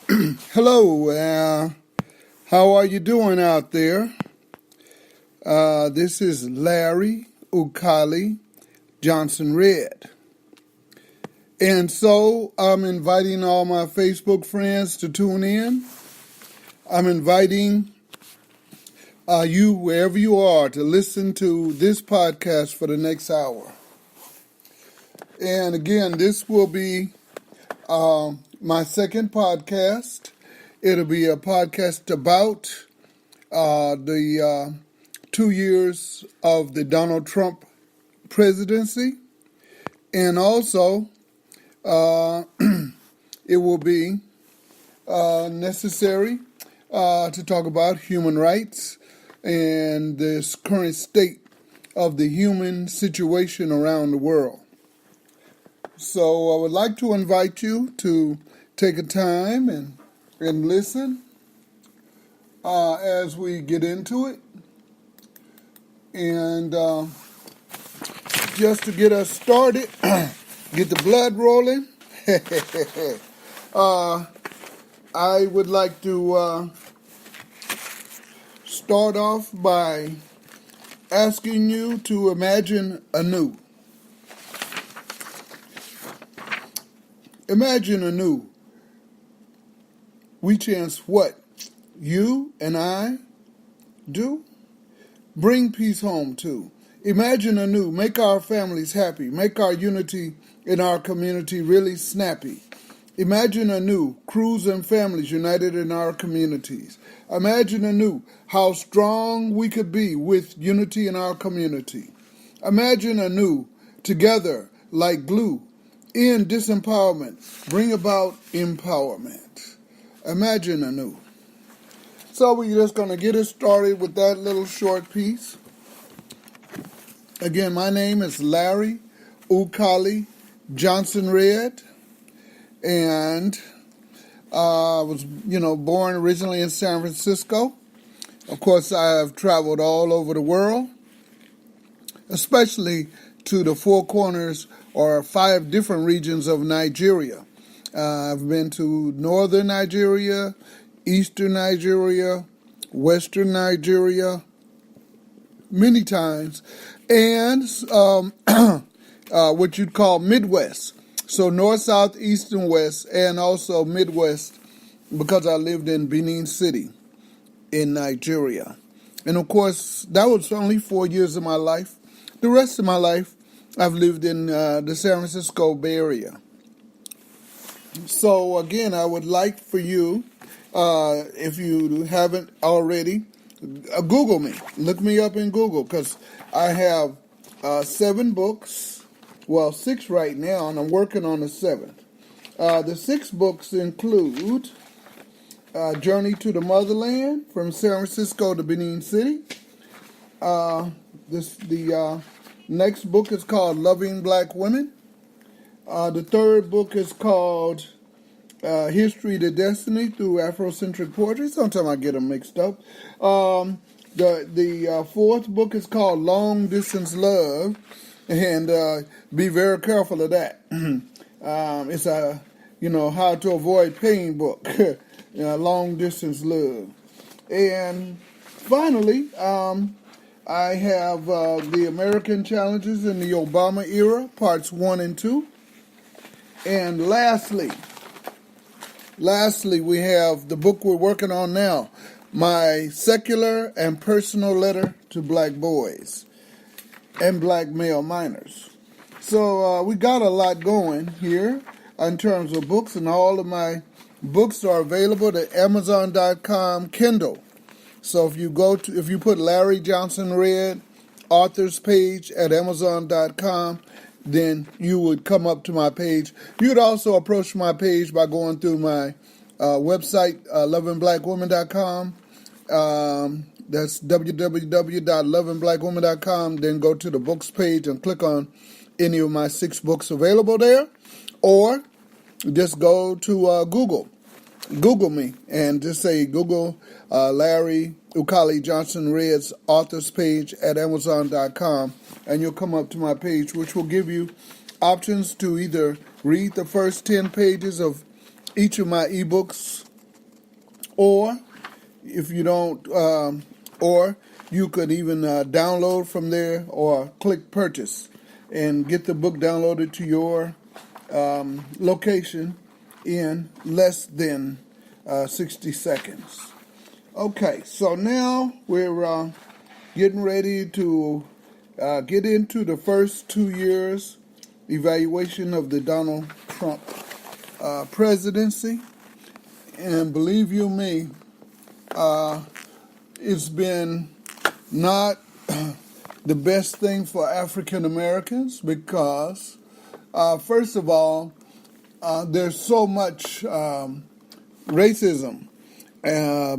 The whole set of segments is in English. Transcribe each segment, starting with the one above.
Hello, how are you doing out there? This is Larry Ukali Johnson Red. And so I'm inviting all my Facebook friends to tune in. I'm inviting you, wherever you are, to listen to this podcast for the next hour. And again, this will be my second podcast. It'll be a podcast about the 2 years of the Donald Trump presidency, and also it will be necessary to talk about human rights and this current state of the human situation around the world. So I would like to invite you to take a time and listen as we get into it. And just to get us started, get the blood rolling, I would like to start off by asking you to imagine anew. Imagine anew. We chance what you and I do. Bring peace home too. Imagine anew. Make our families happy. Make our unity in our community really snappy. Imagine anew. Crews and families united in our communities. Imagine anew how strong we could be with unity in our community. Imagine anew. Together like glue. End disempowerment. Bring about empowerment. Imagine anew. So we're just going to get us started with that little short piece. Again, my name is Larry Ukali Johnson Red, and I was, born originally in San Francisco. Of course, I have traveled all over the world, especially to the four corners or 5 different regions of Nigeria. I've been to northern Nigeria, eastern Nigeria, western Nigeria, many times, and what you'd call Midwest. So north, south, east, and west, and also Midwest, because I lived in Benin City in Nigeria. And of course, that was only 4 years of my life. The rest of my life, I've lived in the San Francisco Bay Area. So again, I would like for you, if you haven't already, Google me. Look me up in Google, because I have 7 books. Well, 6 right now, and I'm working on the 7th. The 6 books include Journey to the Motherland, from San Francisco to Benin City. The next book is called Loving Black Women. The 3rd book is called History to Destiny through Afrocentric Poetry. Sometimes I get them mixed up. The 4th book is called Long Distance Love, and be very careful of that. It's a how to avoid pain book. Long Distance Love, and finally I have the American Challenges in the Obama Era, parts 1 and 2. And lastly, we have the book we're working on now, My Secular and Personal Letter to Black Boys and Black Male Minors. So we got a lot going here in terms of books, and all of my books are available at Amazon.com Kindle. So if you put Larry Johnson Red author's page at Amazon.com, then you would come up to my page. You would also approach my page by going through my website, lovingblackwoman.com. That's www.lovingblackwoman.com. Then go to the books page and click on any of my 6 books available there. Or just go to Google me and just say Google Larry Ukali Johnson Red's author's page at Amazon.com, and you'll come up to my page, which will give you options to either read the first 10 pages of each of my ebooks Or if you don't, or you could even download from there or click purchase and get the book downloaded to your location in less than 60 seconds. Okay, so now we're getting ready to get into the first 2 years evaluation of the Donald Trump presidency. And believe you me, it's been not the best thing for African Americans because, first of all, there's so much racism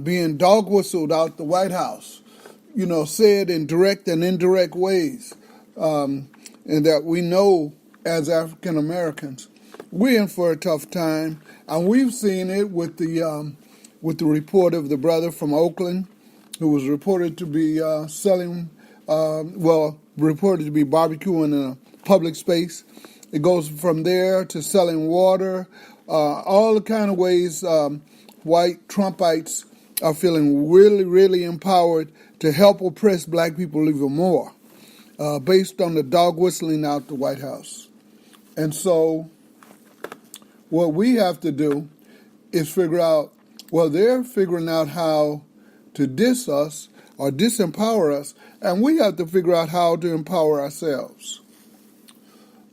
being dog whistled out the White House, said in direct and indirect ways, and that we know as African Americans, we're in for a tough time, and we've seen it with the report of the brother from Oakland, who was reported to be reported to be barbecuing in a public space. It goes from there to selling water, all the kind of ways white Trumpites are feeling really, really empowered to help oppress black people even more, based on the dog whistling out the White House. And so what we have to do is figure out, they're figuring out how to diss us or disempower us, and we have to figure out how to empower ourselves.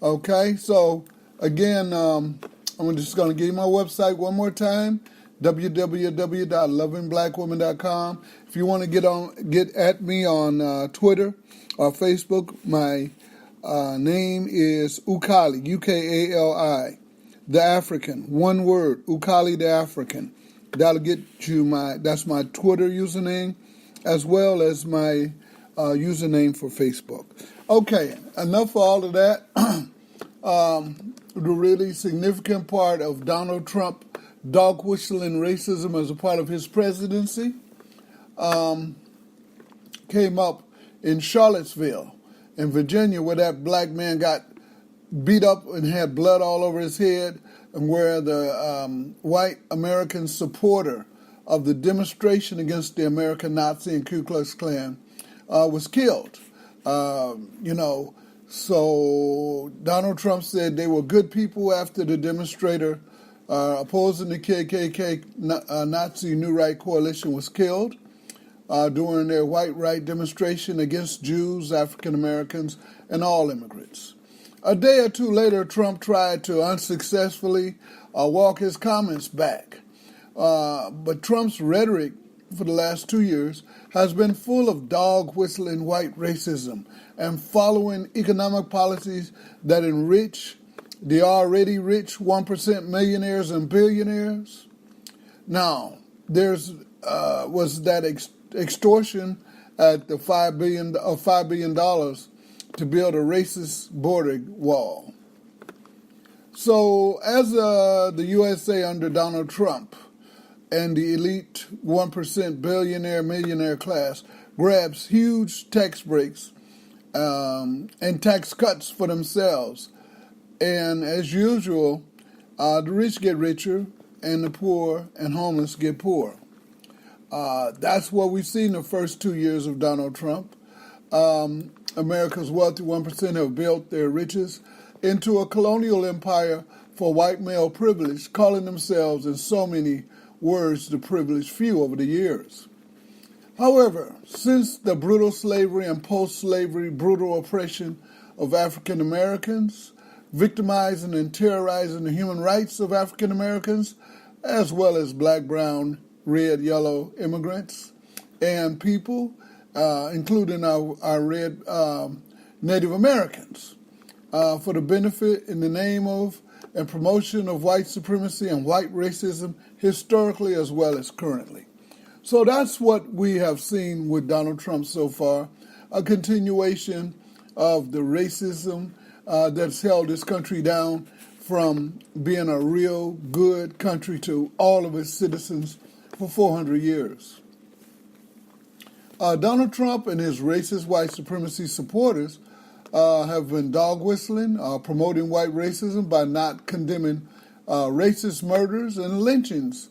Okay, so again, I'm just going to give you my website one more time, www.lovingblackwoman.com. If you want to get at me on Twitter or Facebook, my name is Ukali, Ukali, the African, one word, Ukali the African. That'll get you that's my Twitter username, as well as my username for Facebook. Okay, enough of all of that. The really significant part of Donald Trump dog whistling racism as a part of his presidency came up in Charlottesville, in Virginia, where that black man got beat up and had blood all over his head, and where the white American supporter of the demonstration against the American Nazi and Ku Klux Klan was killed. So Donald Trump said they were good people after the demonstrator opposing the KKK Nazi New Right Coalition was killed during their white right demonstration against Jews, African Americans, and all immigrants. A day or two later, Trump tried to unsuccessfully walk his comments back. But Trump's rhetoric for the last 2 years has been full of dog-whistling white racism and following economic policies that enrich the already rich 1% millionaires and billionaires. Now, there's was that extortion at the $5 billion to build a racist border wall. So as the USA under Donald Trump and the elite 1% billionaire millionaire class grabs huge tax breaks and tax cuts for themselves, and as usual, the rich get richer and the poor and homeless get poorer. That's what we've seen the first 2 years of Donald Trump. America's wealthy 1% have built their riches into a colonial empire for white male privilege, calling themselves in so many words the privileged few over the years. However, since the brutal slavery and post-slavery brutal oppression of African Americans, victimizing and terrorizing the human rights of African Americans, as well as black, brown, red, yellow immigrants and people, including our red Native Americans, for the benefit in the name of and promotion of white supremacy and white racism historically as well as currently. So that's what we have seen with Donald Trump so far, a continuation of the racism that's held this country down from being a real good country to all of its citizens for 400 years. Donald Trump and his racist white supremacy supporters have been dog whistling, promoting white racism by not condemning racist murders and lynchings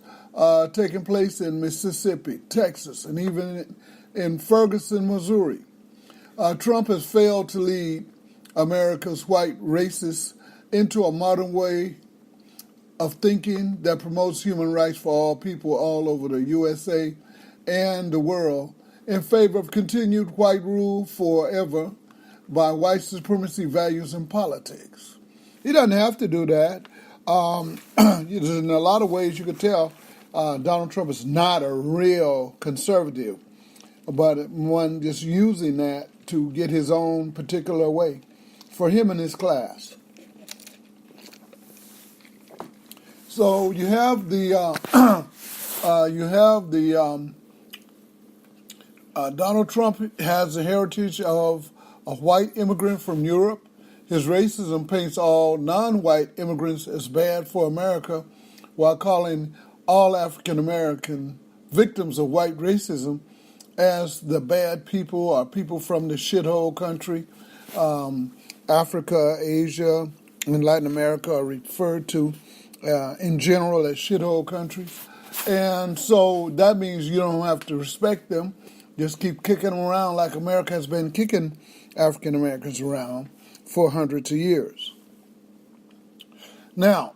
taking place in Mississippi, Texas, and even in Ferguson, Missouri. Trump has failed to lead America's white racists into a modern way of thinking that promotes human rights for all people all over the USA and the world in favor of continued white rule forever by white supremacy values in politics. He doesn't have to do that. In a lot of ways you could tell Donald Trump is not a real conservative, but one just using that to get his own particular way for him and his class. So you have the Donald Trump has the heritage of a white immigrant from Europe. His racism paints all non-white immigrants as bad for America, while calling all African American victims of white racism as the bad people or people from the shithole country. Africa, Asia, and Latin America are referred to in general as shithole countries. And so that means you don't have to respect them. Just keep kicking them around like America has been kicking African Americans around for hundreds of years. Now,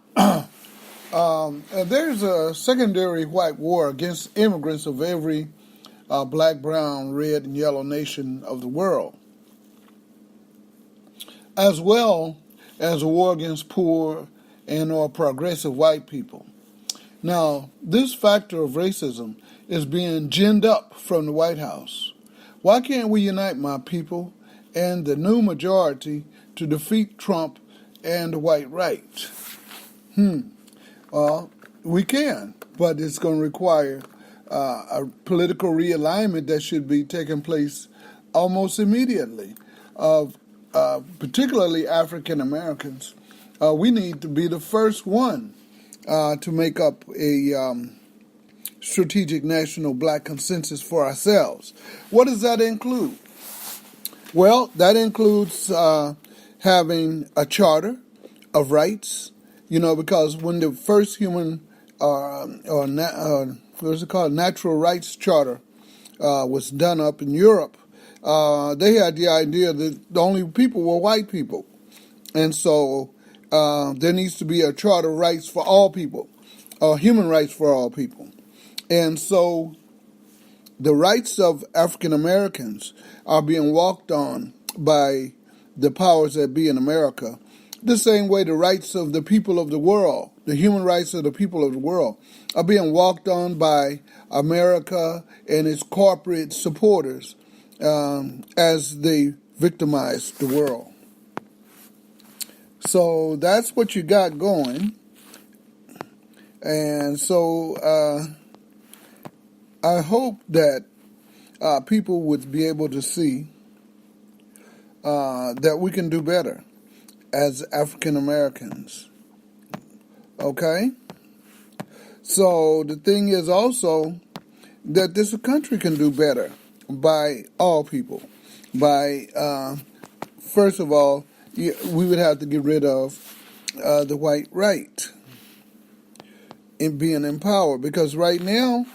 there's a secondary white war against immigrants of every black, brown, red, and yellow nation of the world, as well as a war against poor and or progressive white people. Now, this factor of racism is being ginned up from the White House. Why can't we unite, my people, and the new majority to defeat Trump and the white right? Well, we can, but it's going to require a political realignment that should be taking place almost immediately of particularly African Americans. We need to be the first one to make up a strategic national black consensus for ourselves. What does that include? Well, that includes having a charter of rights, because when the first human natural rights charter was done up in Europe, they had the idea that the only people were white people. And so there needs to be a charter of rights for all people, human rights for all people. And so the rights of African Americans are being walked on by the powers that be in America, the same way the rights of the people of the world, the human rights of the people of the world, are being walked on by America and its corporate supporters as they victimize the world. So that's what you got going. And so I hope that people would be able to see that we can do better as African Americans. Okay? So the thing is also that this country can do better by all people. By, first of all, we would have to get rid of the white right in being in power, because right now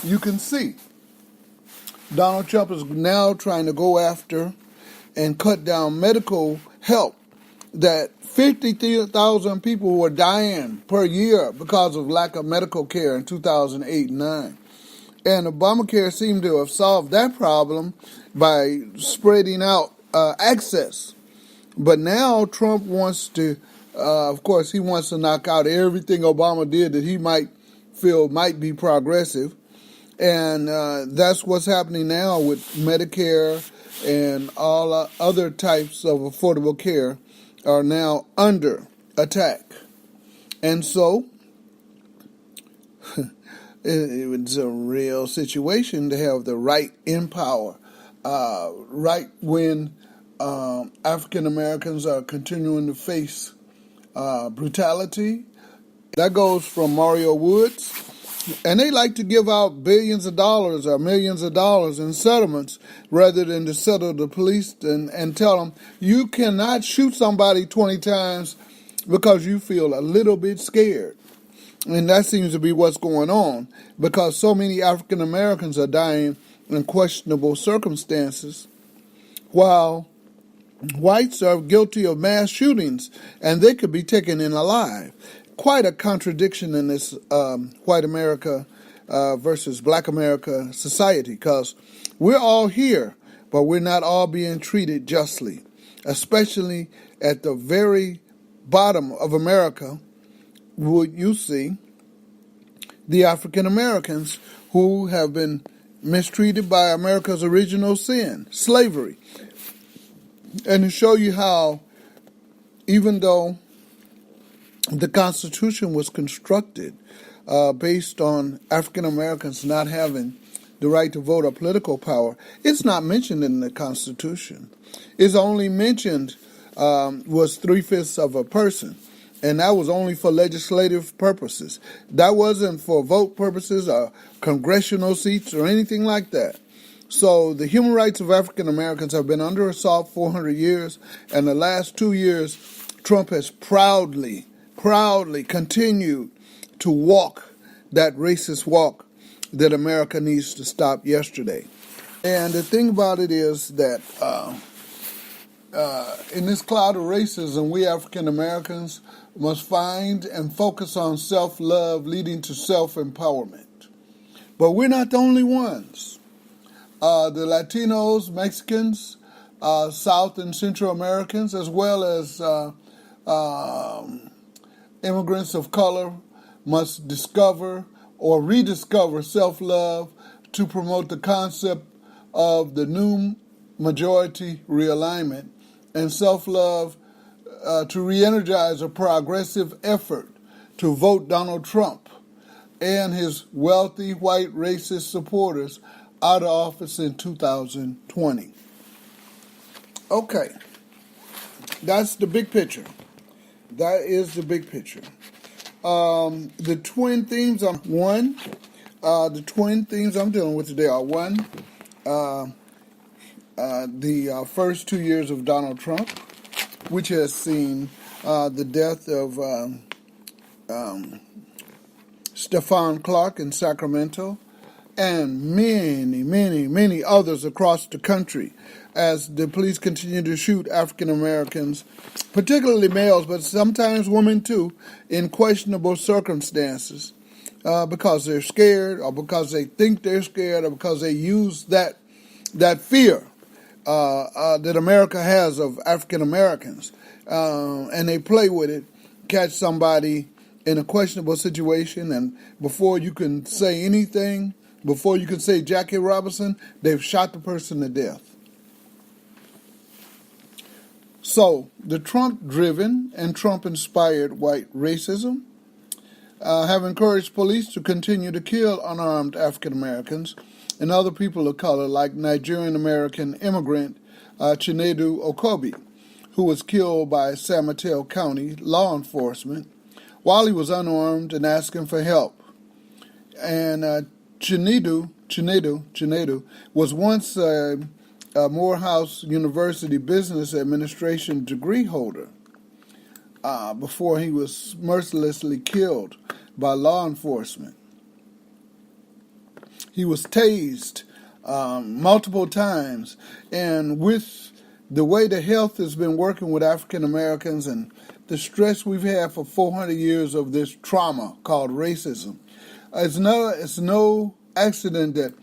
you can see Donald Trump is now trying to go after and cut down medical help that 50,000 people were dying per year because of lack of medical care in 2008 and 9. And Obamacare seemed to have solved that problem by spreading out access. But now Trump wants to, of course, he wants to knock out everything Obama did that he might feel might be progressive. And that's what's happening now with Medicare, and all other types of affordable care are now under attack. And so it's a real situation to have the right in power, right when African Americans are continuing to face brutality. That goes from Mario Woods. And they like to give out billions of dollars or millions of dollars in settlements rather than to settle the police and tell them you cannot shoot somebody 20 times because you feel a little bit scared. And that seems to be what's going on because so many African Americans are dying in questionable circumstances, while whites are guilty of mass shootings and they could be taken in alive. Quite a contradiction in this white America versus black America society, because we're all here, but we're not all being treated justly, especially at the very bottom of America. Would you see the African Americans who have been mistreated by America's original sin, slavery. And to show you how, even though the Constitution was constructed based on African Americans not having the right to vote or political power, it's not mentioned in the Constitution. It's only mentioned was 3/5 of a person, and that was only for legislative purposes. That wasn't for vote purposes or congressional seats or anything like that. So the human rights of African Americans have been under assault 400 years, and the last 2 years, Trump has proudly continued to walk that racist walk that America needs to stop yesterday. And the thing about it is that in this cloud of racism, we African Americans must find and focus on self-love leading to self-empowerment. But we're not the only ones. The Latinos, Mexicans, South and Central Americans, as well as immigrants of color, must discover or rediscover self-love to promote the concept of the new majority realignment, and self-love to re-energize a progressive effort to vote Donald Trump and his wealthy white racist supporters out of office in 2020. Okay, that's the big picture. That is the big picture. The twin themes I'm dealing with today are one, the first 2 years of Donald Trump, which has seen the death of Stephon Clark in Sacramento, and many others across the country as the police continue to shoot African Americans, particularly males, but sometimes women too, in questionable circumstances because they're scared, or because they think they're scared, or because they use that fear that America has of African Americans, and they play with it, catch somebody in a questionable situation, and before you can say anything, before you can say Jackie Robinson, they've shot the person to death. So, the Trump-driven and Trump-inspired white racism have encouraged police to continue to kill unarmed African Americans and other people of color, like Nigerian-American immigrant Chinedu Okobi, who was killed by San Mateo County law enforcement while he was unarmed and asking for help. And Chinedu was once a Morehouse University Business Administration degree holder before he was mercilessly killed by law enforcement. He was tased multiple times, and with the way the health has been working with African Americans and the stress we've had for 400 years of this trauma called racism, it's no accident that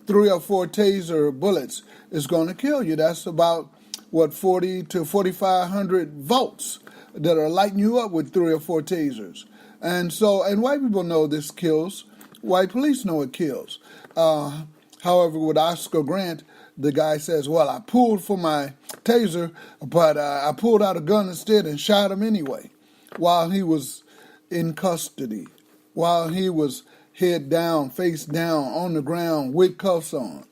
3 or 4 taser bullets is going to kill you. That's about, 40 to 4,500 volts that are lighting you up with 3 or 4 tasers. And white people know this kills. White police know it kills. However, with Oscar Grant, the guy says, well, I pulled for my taser, but I pulled out a gun instead and shot him anyway, while he was in custody, while he was head down, face down, on the ground with cuffs on.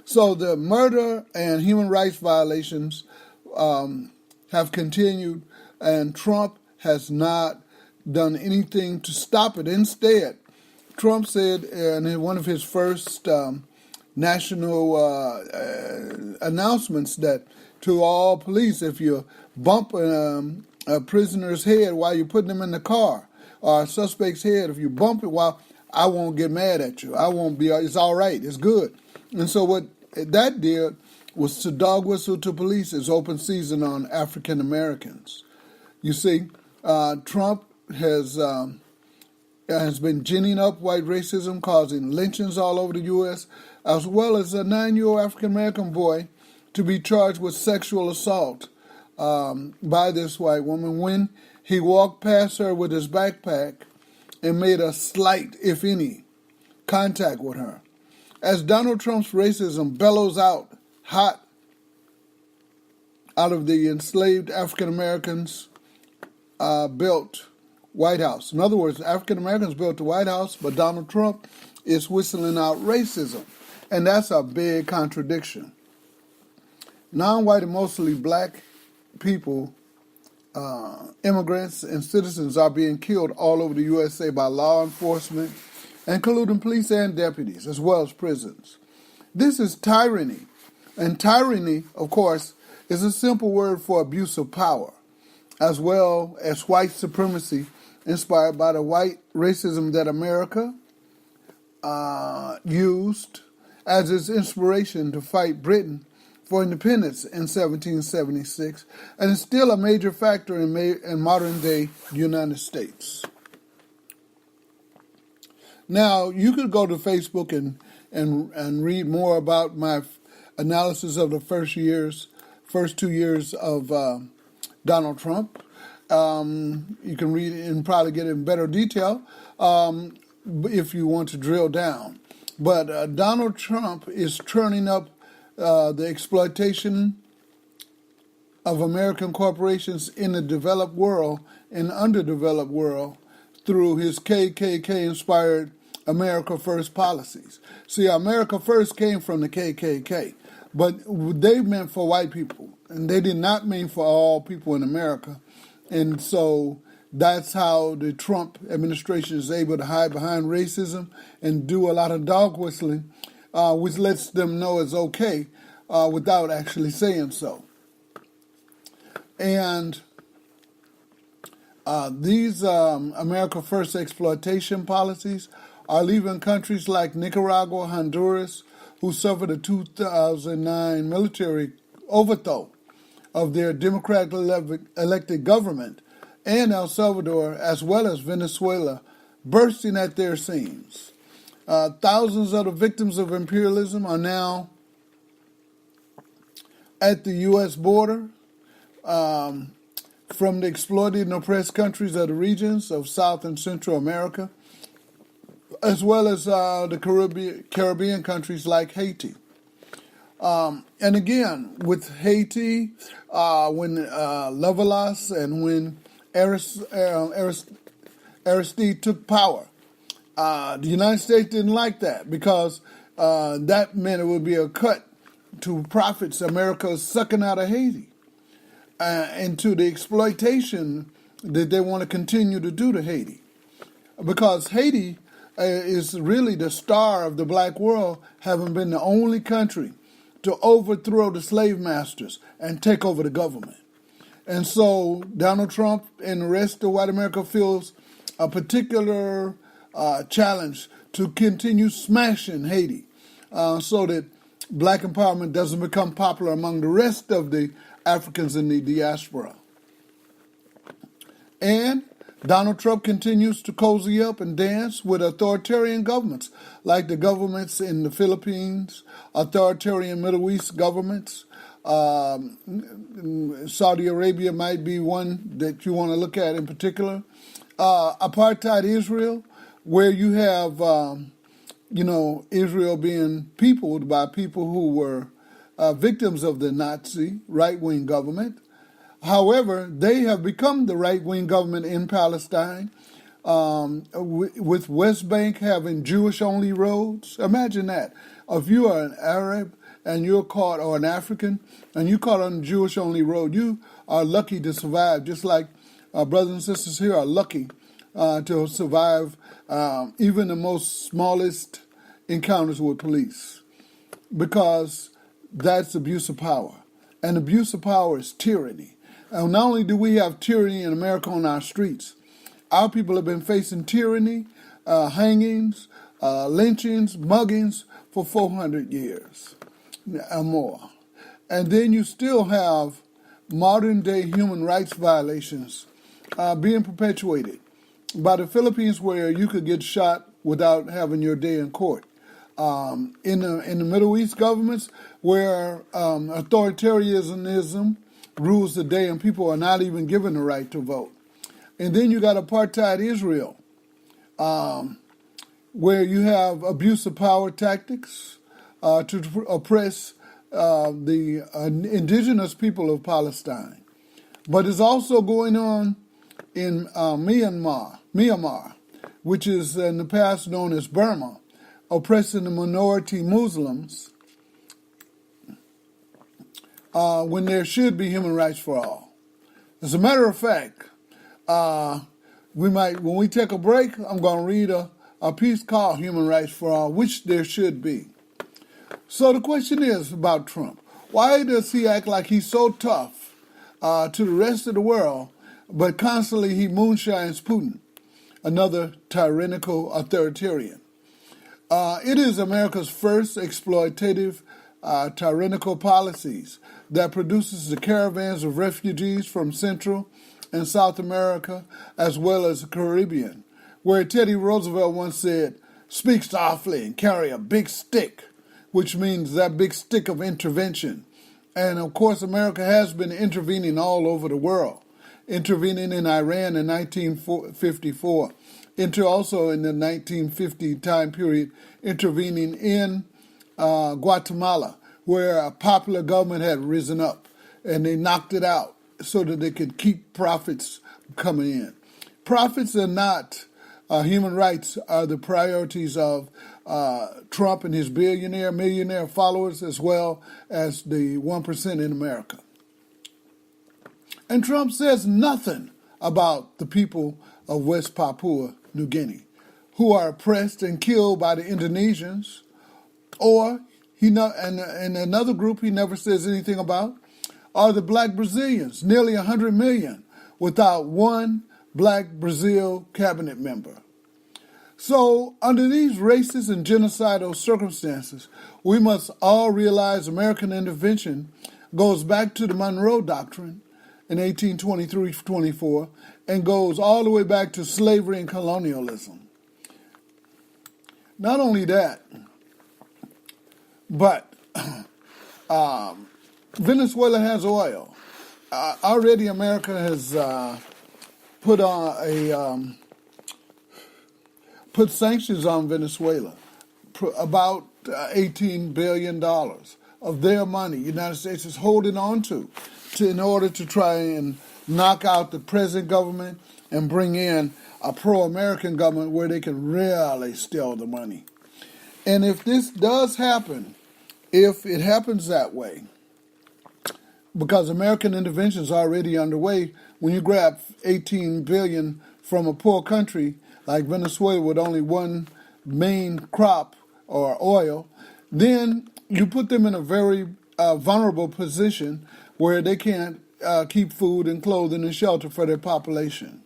So the murder and human rights violations have continued, and Trump has not done anything to stop it. Instead, Trump said in one of his first national announcements that to all police, if you bump a prisoner's head while you're putting them in the car, or a suspect's head, if you bump it, well, I won't get mad at you. I won't be, it's all right, it's good. And so what that did was to dog whistle to police is open season on African Americans. You see, Trump has been ginning up white racism, causing lynchings all over the U.S., as well as a 9-year-old African American boy to be charged with sexual assault by this white woman when he walked past her with his backpack and made a slight, if any, contact with her. As Donald Trump's racism bellows out hot out of the enslaved African Americans built White House. In other words, African Americans built the White House, but Donald Trump is whistling out racism. And that's a big contradiction. Non-white and mostly black people, immigrants and citizens are being killed all over the USA by law enforcement, including police and deputies, as well as prisons. This is tyranny. And tyranny, of course, is a simple word for abuse of power, as well as white supremacy inspired by the white racism that America used as its inspiration to fight Britain for independence in 1776, and is still a major factor in modern-day United States. Now, you could go to Facebook and read more about my analysis of the first 2 years of Donald Trump. You can read it and probably get it in better detail if you want to drill down. But Donald Trump is turning up the exploitation of American corporations in the developed world and underdeveloped world through his KKK-inspired America First policies. See, America First came from the KKK, but they meant for white people, and they did not mean for all people in America. And so that's how the Trump administration is able to hide behind racism and do a lot of dog whistling, which lets them know it's okay without actually saying so. And these America First exploitation policies are leaving countries like Nicaragua, Honduras, who suffered a 2009 military overthrow of their democratically elected government, and El Salvador, as well as Venezuela, bursting at their seams. Thousands of the victims of imperialism are now at the U.S. border from the exploited and oppressed countries of the regions of South and Central America, as well as the Caribbean countries like Haiti. And again, with Haiti, when Levelas and when Aristide took power, the United States didn't like that because that meant it would be a cut to profits America is sucking out of Haiti and to the exploitation that they want to continue to do to Haiti. Because Haiti is really the star of the black world, having been the only country to overthrow the slave masters and take over the government. And so Donald Trump and the rest of white America feels a particular challenge to continue smashing Haiti so that black empowerment doesn't become popular among the rest of the Africans in the diaspora. And Donald Trump continues to cozy up and dance with authoritarian governments, like the governments in the Philippines, authoritarian Middle East governments. Saudi Arabia might be one that you want to look at in particular. Apartheid Israel, where you have, Israel being peopled by people who were victims of the Nazi right-wing government. However, they have become the right-wing government in Palestine, with West Bank having Jewish-only roads. Imagine that. If you are an Arab and you're caught, or an African, and you're caught on a Jewish-only road, you are lucky to survive, just like our brothers and sisters here are lucky to survive even the most smallest encounters with police, because that's abuse of power. And abuse of power is tyranny. And not only do we have tyranny in America on our streets, Our people have been facing tyranny, hangings, lynchings, muggings for 400 years or more. And then you still have modern day human rights violations being perpetuated by the Philippines, where you could get shot without having your day in court. In the Middle East governments, where authoritarianism rules the day and people are not even given the right to vote. And then you got apartheid Israel, where you have abuse of power tactics to oppress the indigenous people of Palestine. But it's also going on in Myanmar, which is in the past known as Burma, oppressing the minority Muslims when there should be human rights for all. As a matter of fact, when we take a break, I'm going to read a piece called Human Rights for All, which there should be. So the question is about Trump. Why does he act like he's so tough to the rest of the world, but constantly he moonshines Putin, another tyrannical authoritarian? It is America's first exploitative tyrannical policies that produces the caravans of refugees from Central and South America, as well as the Caribbean, where Teddy Roosevelt once said, "Speak softly and carry a big stick," which means that big stick of intervention. And of course, America has been intervening all over the world, intervening in Iran in 1954, also in the 1950 time period, intervening in Guatemala, where a popular government had risen up, and they knocked it out so that they could keep profits coming in. Profits are not human rights are the priorities of Trump and his millionaire followers, as well as the 1% in America. And Trump says nothing about the people of West Papua New Guinea, who are oppressed and killed by the Indonesians, or and another group he never says anything about are the black Brazilians, nearly 100 million, without one black Brazil cabinet member. So under these racist and genocidal circumstances, we must all realize American intervention goes back to the Monroe Doctrine in 1823-24 and goes all the way back to slavery and colonialism. Not only that, but Venezuela has oil. Already America has put sanctions on Venezuela, about $18 billion of their money. The United States is holding on to in order to try and knock out the present government and bring in a pro-American government where they can really steal the money. And if this does happen, if it happens that way, because American intervention is already underway, when you grab $18 billion from a poor country like Venezuela with only one main crop or oil, then you put them in a very vulnerable position where they can't keep food and clothing and shelter for their population.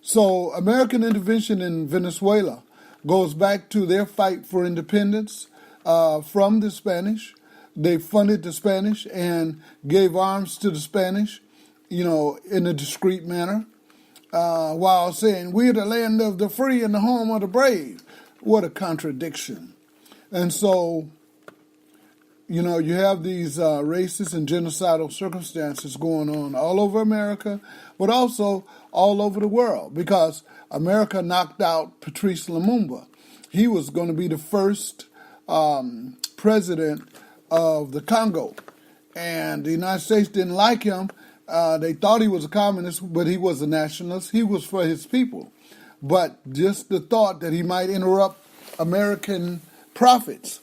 So American intervention in Venezuela goes back to their fight for independence from the Spanish. They funded the Spanish and gave arms to the Spanish, in a discreet manner, while saying, "We're the land of the free and the home of the brave." What a contradiction. And so, you have these racist and genocidal circumstances going on all over America, but also all over the world, because America knocked out Patrice Lumumba. He was going to be the first president of the Congo, and the United States didn't like him. They thought he was a communist, but he was a nationalist. He was for his people. But just the thought that he might interrupt American profits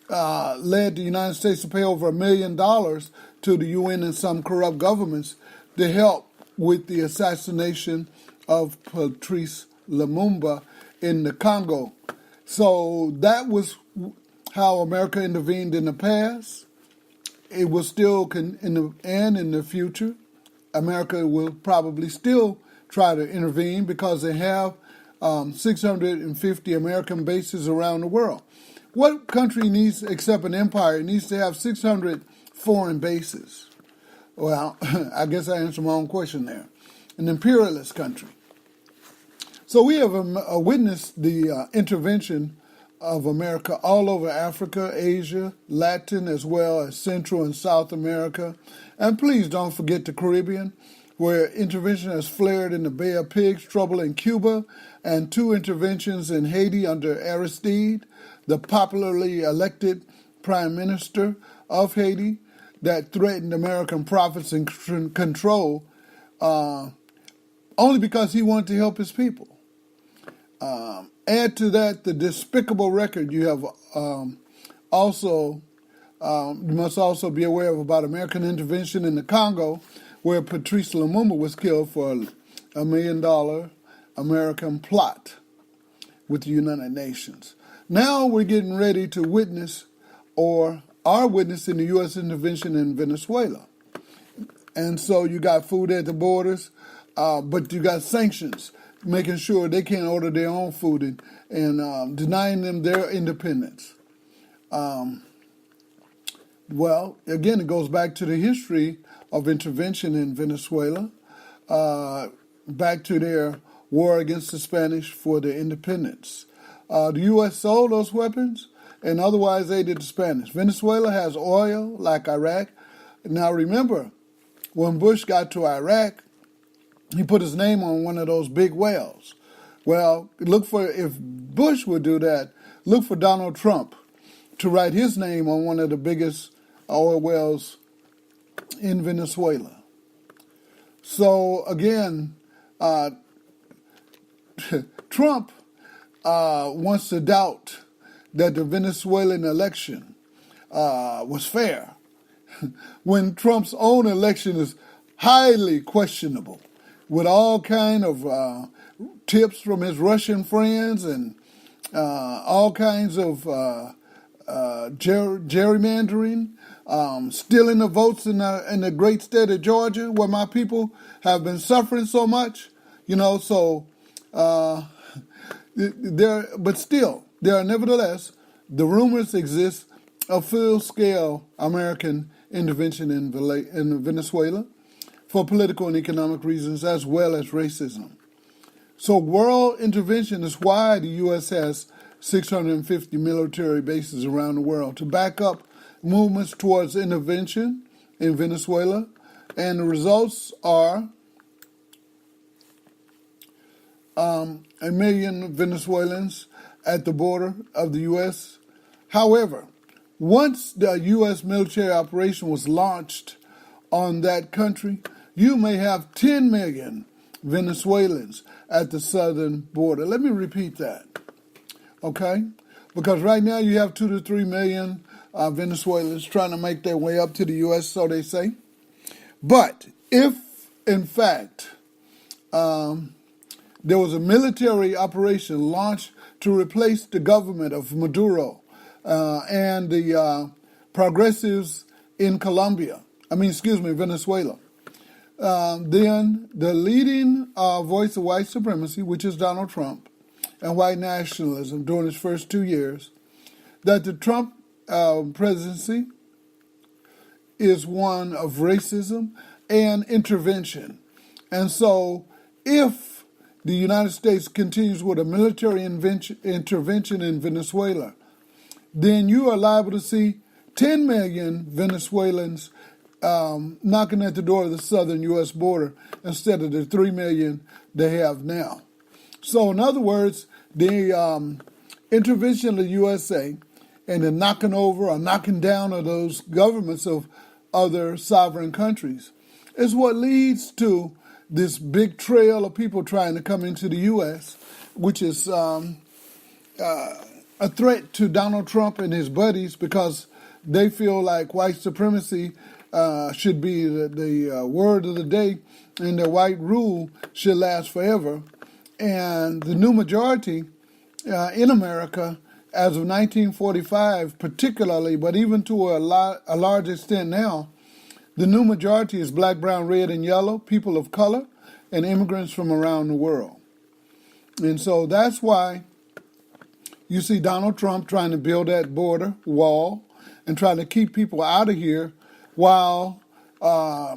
led the United States to pay over $1 million to the UN and some corrupt governments to help with the assassination of Patrice Lumumba in the Congo. So that was how America intervened in the past. It will still, in the future, America will probably still try to intervene because they have 650 American bases around the world. What country needs, except an empire, needs to have 600 foreign bases? Well, I guess I answered my own question there. An imperialist country. So we have witnessed the intervention of America all over Africa, Asia, Latin, as well as Central and South America. And please don't forget the Caribbean, where intervention has flared in the Bay of Pigs, trouble in Cuba, and 2 interventions in Haiti under Aristide, the popularly elected prime minister of Haiti, that threatened American profits and control only because he wanted to help his people. Add to that the despicable record you have you must also be aware of about American intervention in the Congo, where Patrice Lumumba was killed for $1 million American plot with the United Nations. Now we're getting ready to witness, or are witnessing, the U.S. intervention in Venezuela. And so you got food at the borders, but you got sanctions, making sure they can't order their own food and denying them their independence. Well, again, it goes back to the history of intervention in Venezuela, back to their war against the Spanish for their independence. The U.S. sold those weapons and otherwise aided the Spanish. Venezuela has oil like Iraq. Now remember, when Bush got to Iraq, he put his name on one of those big wells. Well, if Bush would do that, look for Donald Trump to write his name on one of the biggest oil wells in Venezuela. So again, Trump wants to doubt that the Venezuelan election was fair, when Trump's own election is highly questionable, with all kind of tips from his Russian friends and all kinds of gerrymandering, stealing the votes in the great state of Georgia, where my people have been suffering so much. But still, there are nevertheless, the rumors exist of full-scale American intervention in Venezuela for political and economic reasons, as well as racism. So world intervention is why the U.S. has 650 military bases around the world to back up movements towards intervention in Venezuela. And the results are 1 million Venezuelans at the border of the U.S. However, once the U.S. military operation was launched on that country, you may have 10 million Venezuelans at the southern border. Let me repeat that, okay? Because right now you have 2 to 3 million Venezuelans trying to make their way up to the U.S., so they say. But if, in fact, there was a military operation launched to replace the government of Maduro and the progressives in Venezuela, then the leading voice of white supremacy, which is Donald Trump, and white nationalism during his first 2 years, that the Trump presidency is one of racism and intervention. And so if the United States continues with a military intervention in Venezuela, then you are liable to see 10 million Venezuelans knocking at the door of the southern U.S. border instead of the 3 million they have now. So in other words, the intervention of the USA and the knocking over or knocking down of those governments of other sovereign countries is what leads to this big trail of people trying to come into the U.S., which is a threat to Donald Trump and his buddies, because they feel like white supremacy should be the word of the day, and the white rule should last forever. And the new majority in America, as of 1945 particularly, but even to a large extent now, the new majority is black, brown, red, and yellow, people of color, and immigrants from around the world. And so that's why you see Donald Trump trying to build that border wall and trying to keep people out of here while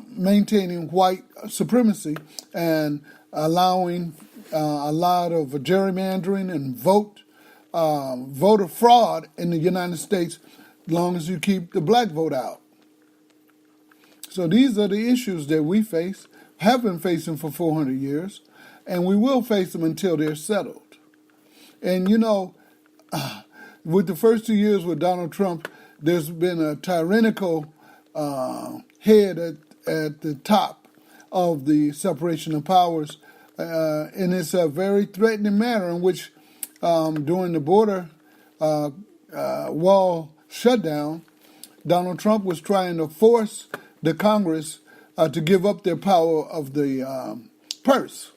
maintaining white supremacy and allowing a lot of gerrymandering and voter fraud in the United States, as long as you keep the black vote out. So these are the issues that we face, have been facing for 400 years, and we will face them until they're settled. And you know, with the first 2 years with Donald Trump, there's been a tyrannical head at the top of the separation of powers, and it's a very threatening manner in which during the border wall shutdown, Donald Trump was trying to force the Congress to give up their power of the purse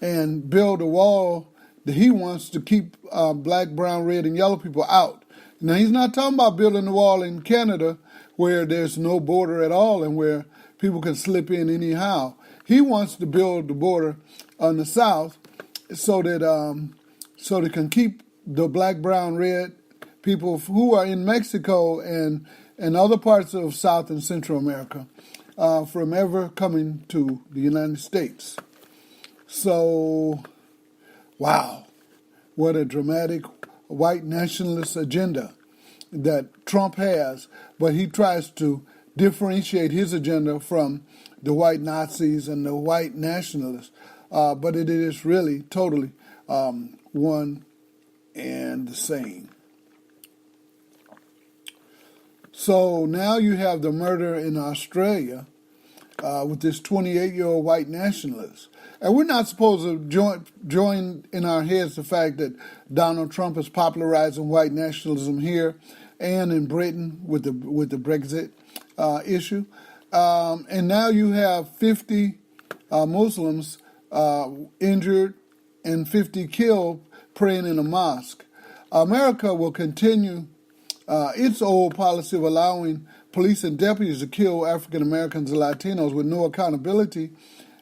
and build a wall that he wants to keep black, brown, red, and yellow people out. Now, he's not talking about building a wall in Canada where there's no border at all and where people can slip in anyhow. He wants to build the border on the south so that they can keep the black, brown, red people who are in Mexico and other parts of South and Central America from ever coming to the United States. So, wow, what a dramatic white nationalist agenda that Trump has, but he tries to differentiate his agenda from the white Nazis and the white nationalists, but it is really totally one and the same. So now you have the murder in Australia with this 28-year-old white nationalist. And we're not supposed to join in our heads the fact that Donald Trump is popularizing white nationalism here and in Britain with the Brexit issue. And now you have 50 Muslims injured and 50 killed praying in a mosque. America will continue its old policy of allowing police and deputies to kill African Americans and Latinos with no accountability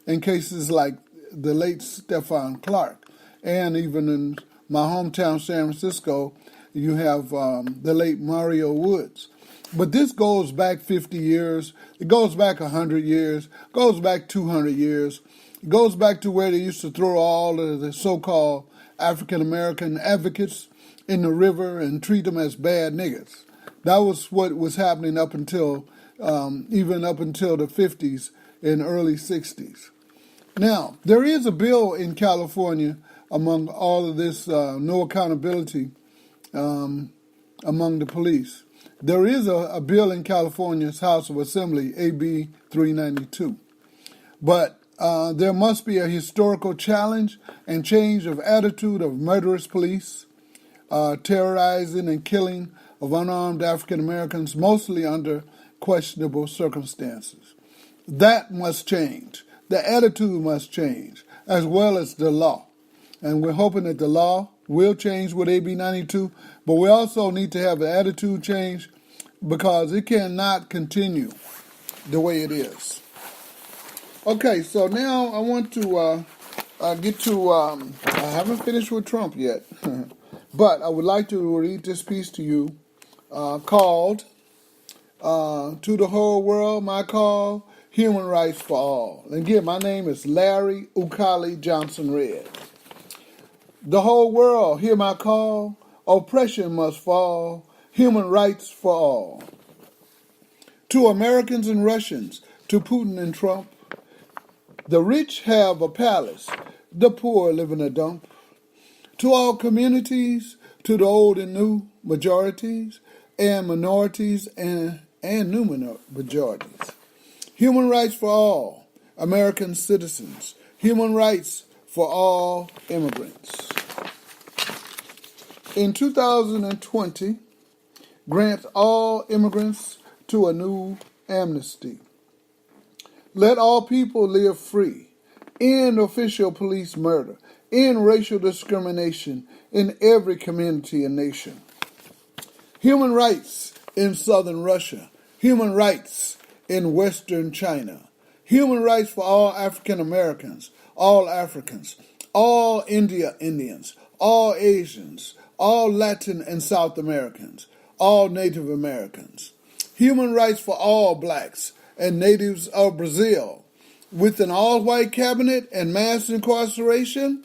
in cases like the late Stephon Clark. And even in my hometown, San Francisco, you have the late Mario Woods. But this goes back 50 years. It goes back 100 years. It goes back 200 years. It goes back to where they used to throw all of the so-called African American advocates in the river and treat them as bad niggas. That was what was happening up until even up until the 50s and early 60s. Now, there is a bill in California among all of this no accountability among the police. There is a bill in California's House of Assembly, AB 392. But there must be a historical challenge and change of attitude of murderous police, terrorizing and killing of unarmed African Americans, mostly under questionable circumstances. That must change. The attitude must change, as well as the law. And we're hoping that the law will change with AB 92, but we also need to have the attitude change because it cannot continue the way it is. Okay, so now I want to get to, I haven't finished with Trump yet, but I would like to read this piece to you called To the Whole World, My Call, Human Rights for All. And again, my name is Larry Ukali Johnson Red. The whole world, hear my call, oppression must fall, human rights for all. To Americans and Russians, to Putin and Trump, the rich have a palace, the poor live in a dump. To all communities, to the old and new, majorities and minorities and new majorities. Human rights for all American citizens. Human rights for all immigrants. In 2020, grant all immigrants to a new amnesty. Let all people live free. End official police murder. End racial discrimination in every community and nation. Human rights in southern Russia. Human rights in western China. Human rights for all African Americans, all Africans, all Indians, all Asians, all Latin and South Americans, all Native Americans. Human rights for all blacks and natives of Brazil, with an all-white cabinet and mass incarceration,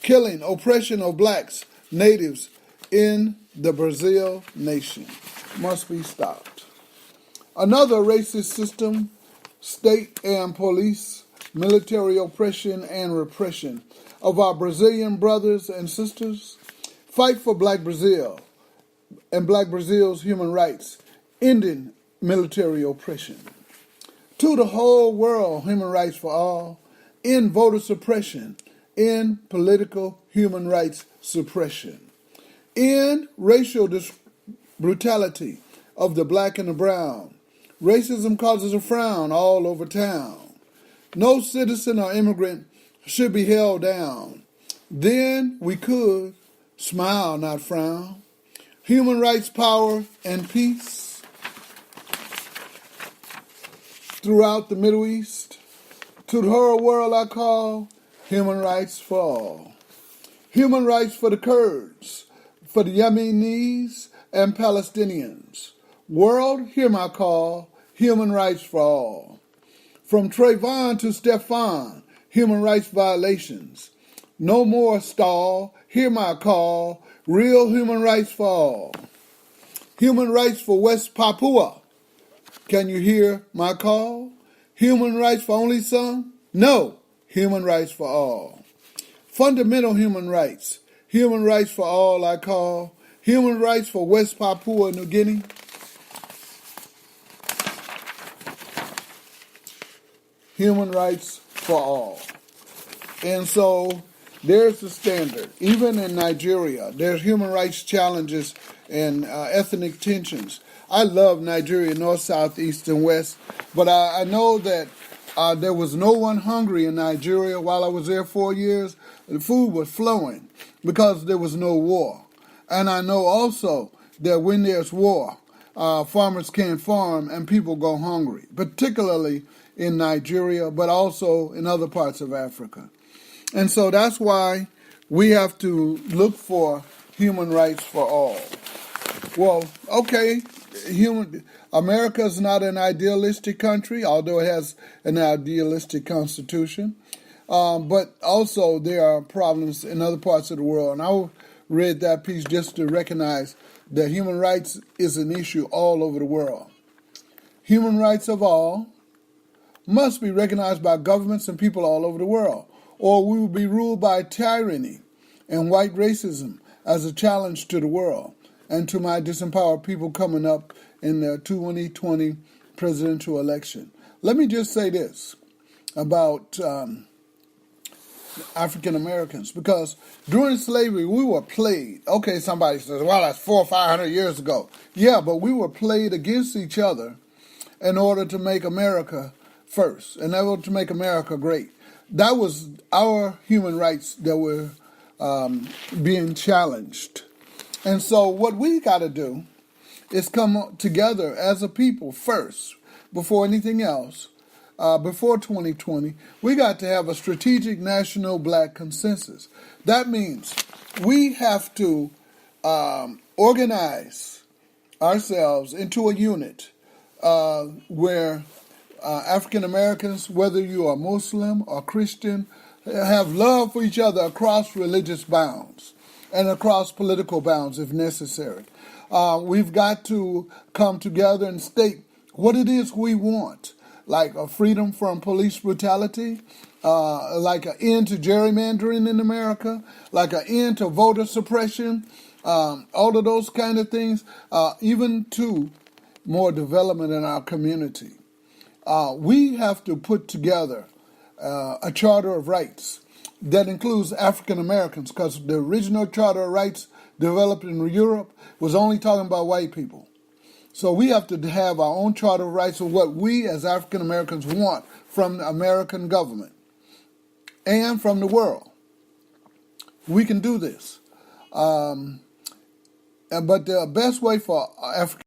killing, oppression of blacks, natives in the Brazil nation must be stopped. Another racist system, state and police, military oppression and repression of our Brazilian brothers and sisters. Fight for Black Brazil and Black Brazil's human rights, ending military oppression. To the whole world, human rights for all, end voter suppression, end political human rights suppression, end racial brutality of the black and the brown. Racism causes a frown all over town. No citizen or immigrant should be held down. Then we could smile, not frown. Human rights, power, and peace throughout the Middle East. To the whole world I call human rights for all. Human rights for the Kurds, for the Yemenis and Palestinians. World, hear my call, human rights for all. From Trayvon to Stefan, human rights violations. No more stall, hear my call, real human rights for all. Human rights for West Papua. Can you hear my call? Human rights for only some? No, human rights for all. Fundamental human rights for all I call. Human rights for West Papua New Guinea. Human rights for all. And so there's the standard. Even in Nigeria, there's human rights challenges and ethnic tensions. I love Nigeria, north, south, east, and west, but I know that there was no one hungry in Nigeria while I was there 4 years. The food was flowing because there was no war. And I know also that when there's war, farmers can't farm and people go hungry, particularly in Nigeria, but also in other parts of Africa. And so that's why we have to look for human rights for all. Well, okay, America is not an idealistic country, although it has an idealistic constitution. But also there are problems in other parts of the world. And I read that piece just to recognize that human rights is an issue all over the world. Human rights of all must be recognized by governments and people all over the world, or we will be ruled by tyranny and white racism as a challenge to the world and to my disempowered people coming up in the 2020 presidential election. Let me just say this about African Americans, because during slavery we were played. Okay, somebody says, well, that's 400 or 500 years ago. Yeah, but we were played against each other in order to make America first, in order to make America great. That was our human rights that were being challenged. And so what we got to do is come together as a people first, before anything else. Before 2020, we got to have a strategic national black consensus. That means we have to organize ourselves into a unit where African Americans, whether you are Muslim or Christian, have love for each other across religious bounds and across political bounds if necessary. We've got to come together and state what it is we want, like a freedom from police brutality, like an end to gerrymandering in America, like an end to voter suppression, all of those kind of things, even to more development in our community. We have to put together a Charter of Rights that includes African Americans, because the original Charter of Rights developed in Europe was only talking about white people. So we have to have our own Charter of Rights of what we as African Americans want from the American government and from the world. We can do this. But the best way for African